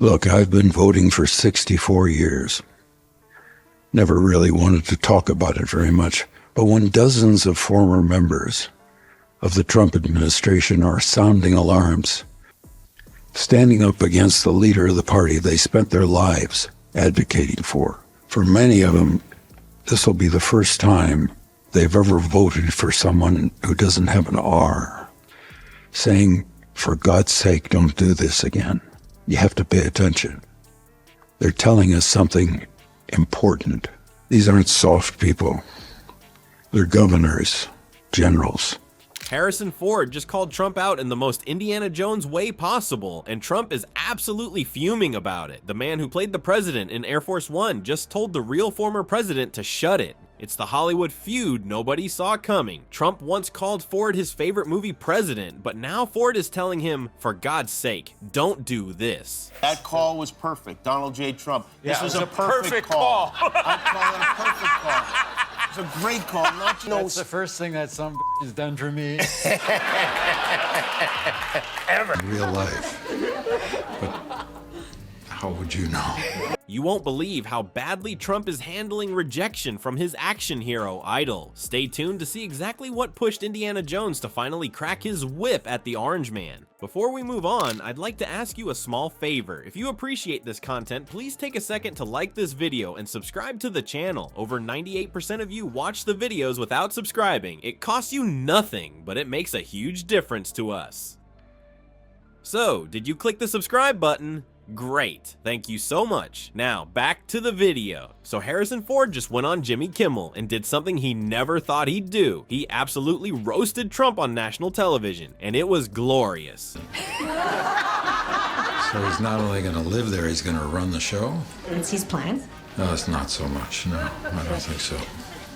Look, I've been voting for 64 years. Never really wanted to talk about it very much. But when dozens of former members of the Trump administration are sounding alarms, standing up against the leader of the party they spent their lives advocating for many of them, this will be the first time they've ever voted for someone who doesn't have an R, saying, for God's sake, don't do this again. You have to pay attention. They're telling us something important. These aren't soft people. They're governors, generals. Harrison Ford just called Trump out in the most Indiana Jones way possible, and Trump is absolutely fuming about it. The man who played the president in Air Force One just told the real former president to shut it. It's the Hollywood feud nobody saw coming. Trump once called Ford his favorite movie president, but now Ford is telling him, for God's sake, don't do this. That call was perfect, Donald J. Trump. Yeah, this was a perfect call. I call it a perfect call. It's a great call. That's the first thing that some has done for me. Ever. In real life. But how would you know? You won't believe how badly Trump is handling rejection from his action hero idol. Stay tuned to see exactly what pushed Indiana Jones to finally crack his whip at the Orange Man. Before we move on, I'd like to ask you a small favor. If you appreciate this content, please take a second to like this video and subscribe to the channel. Over 98% of you watch the videos without subscribing. It costs you nothing, but it makes a huge difference to us. So, did you click the subscribe button? Great, thank you so much. Now, back to the video. So Harrison Ford just went on Jimmy Kimmel and did something he never thought he'd do. He absolutely roasted Trump on national television, and it was glorious. So he's not only going to live there, he's going to run the show? It's his plan. No, it's not so much, no. I don't think so.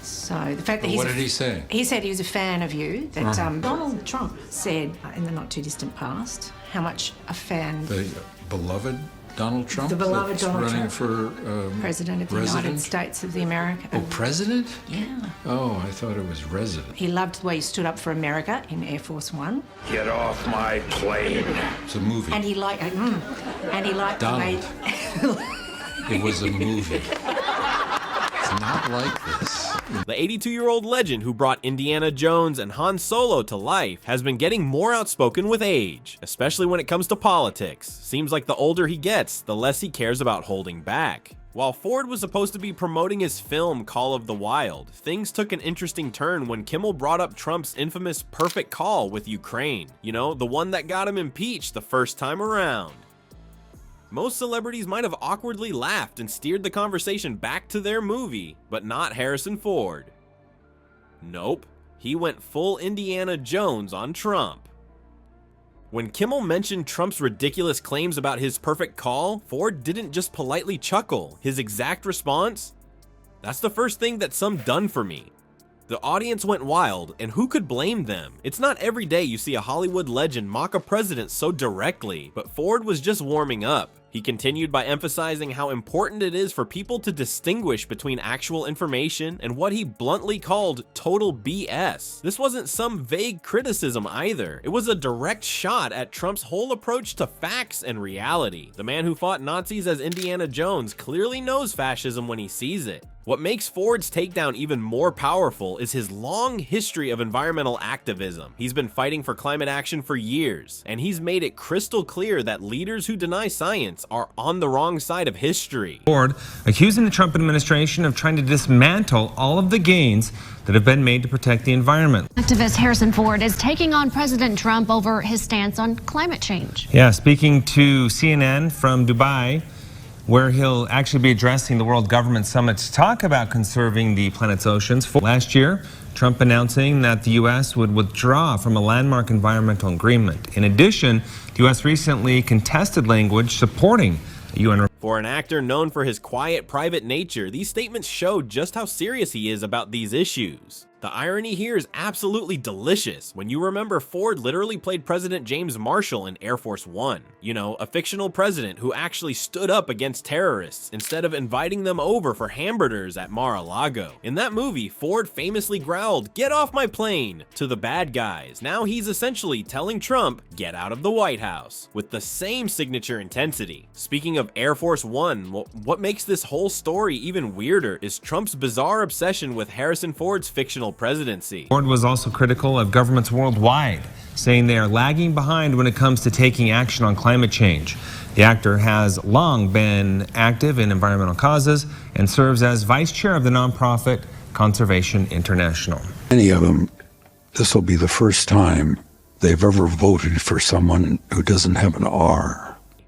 So the fact that What did he say? He said he was a fan of you. That Donald Trump said in the not too distant past how much a fan. The beloved Donald Trump? The beloved that's Donald running Trump. for President of the United States of the America. Oh, president? Yeah. Oh, I thought it was resident. He loved the way he stood up for America in Air Force One. Get off my plane. It's a movie. And he liked. Donald. It was a movie. It's not like this. The 82-year-old legend who brought Indiana Jones and Han Solo to life has been getting more outspoken with age, especially when it comes to politics. Seems like the older he gets, the less he cares about holding back. While Ford was supposed to be promoting his film Call of the Wild, things took an interesting turn when Kimmel brought up Trump's infamous perfect call with Ukraine. You know, the one that got him impeached the first time around. Most celebrities might have awkwardly laughed and steered the conversation back to their movie, but not Harrison Ford. Nope, he went full Indiana Jones on Trump. When Kimmel mentioned Trump's ridiculous claims about his perfect call, Ford didn't just politely chuckle. His exact response? That's the first thing that some done for me. The audience went wild, and who could blame them? It's not every day you see a Hollywood legend mock a president so directly, but Ford was just warming up. He continued by emphasizing how important it is for people to distinguish between actual information and what he bluntly called total BS. This wasn't some vague criticism either. It was a direct shot at Trump's whole approach to facts and reality. The man who fought Nazis as Indiana Jones clearly knows fascism when he sees it. What makes Ford's takedown even more powerful is his long history of environmental activism. He's been fighting for climate action for years, and he's made it crystal clear that leaders who deny science are on the wrong side of history. Ford accusing the Trump administration of trying to dismantle all of the gains that have been made to protect the environment. Activist Harrison Ford is taking on President Trump over his stance on climate change. Yeah, speaking to CNN from Dubai, where he'll actually be addressing the World Government Summit to talk about conserving the planet's oceans. Last year, Trump announcing that the U.S. would withdraw from a landmark environmental agreement. In addition, the U.S. recently contested language supporting a UN. For an actor known for his quiet, private nature, these statements show just how serious he is about these issues. The irony here is absolutely delicious when you remember Ford literally played President James Marshall in Air Force One. You know, a fictional president who actually stood up against terrorists instead of inviting them over for hamburgers at Mar-a-Lago. In that movie, Ford famously growled, "Get off my plane," to the bad guys. Now he's essentially telling Trump, "Get out of the White House," with the same signature intensity. Speaking of Air Force One, what makes this whole story even weirder is Trump's bizarre obsession with Harrison Ford's fictional presidency. Ford was also critical of governments worldwide, saying they are lagging behind when it comes to taking action on climate change. The actor has long been active in environmental causes and serves as vice chair of the nonprofit Conservation International. Many of them, this will be the first time they've ever voted for someone who doesn't have an R.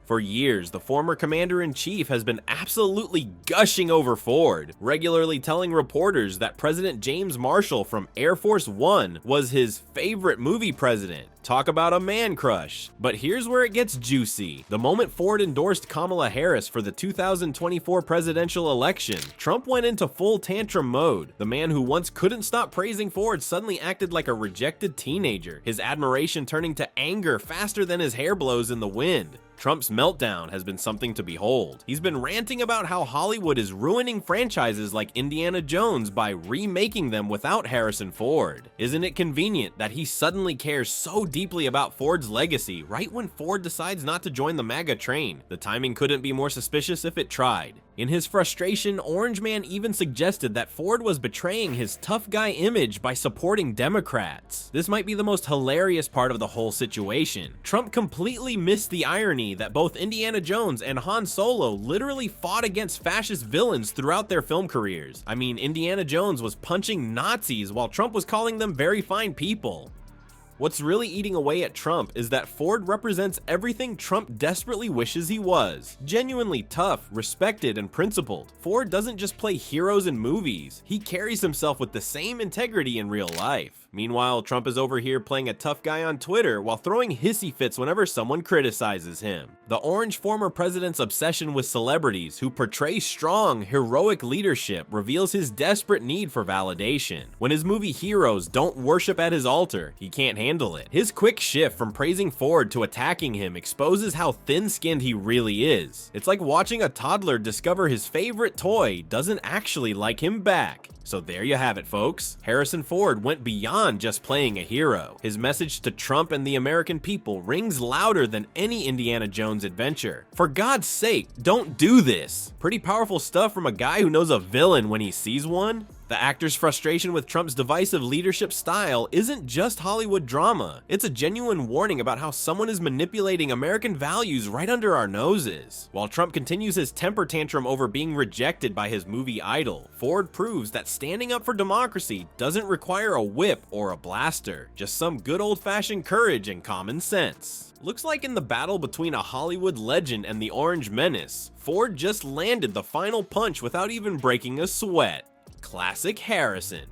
For years, the former commander-in-chief has been absolutely gushing over Ford, regularly telling reporters that President James Marshall from Air Force One was his favorite movie president. Talk about a man crush. But here's where it gets juicy. The moment Ford endorsed Kamala Harris for the 2024 presidential election, Trump went into full tantrum mode. The man who once couldn't stop praising Ford suddenly acted like a rejected teenager, his admiration turning to anger faster than his hair blows in the wind. Trump's meltdown has been something to behold. He's been ranting about how Hollywood is ruining franchises like Indiana Jones by remaking them without Harrison Ford. Isn't it convenient that he suddenly cares so deeply about Ford's legacy right when Ford decides not to join the MAGA train? The timing couldn't be more suspicious if it tried. In his frustration, Orange Man even suggested that Ford was betraying his tough guy image by supporting Democrats. This might be the most hilarious part of the whole situation. Trump completely missed the irony that both Indiana Jones and Han Solo literally fought against fascist villains throughout their film careers. I mean, Indiana Jones was punching Nazis while Trump was calling them very fine people. What's really eating away at Trump is that Ford represents everything Trump desperately wishes he was. Genuinely tough, respected, and principled. Ford doesn't just play heroes in movies, he carries himself with the same integrity in real life. Meanwhile, Trump is over here playing a tough guy on Twitter while throwing hissy fits whenever someone criticizes him. The orange former president's obsession with celebrities who portray strong, heroic leadership reveals his desperate need for validation. When his movie heroes don't worship at his altar, he can't handle it. His quick shift from praising Ford to attacking him exposes how thin-skinned he really is. It's like watching a toddler discover his favorite toy doesn't actually like him back. So there you have it, folks. Harrison Ford went beyond just playing a hero. His message to Trump and the American people rings louder than any Indiana Jones adventure. For God's sake, don't do this. Pretty powerful stuff from a guy who knows a villain when he sees one. The actor's frustration with Trump's divisive leadership style isn't just Hollywood drama. It's a genuine warning about how someone is manipulating American values right under our noses. While Trump continues his temper tantrum over being rejected by his movie idol, Ford proves that standing up for democracy doesn't require a whip or a blaster, just some good old-fashioned courage and common sense. Looks like in the battle between a Hollywood legend and the Orange Menace, Ford just landed the final punch without even breaking a sweat. Classic Harrison.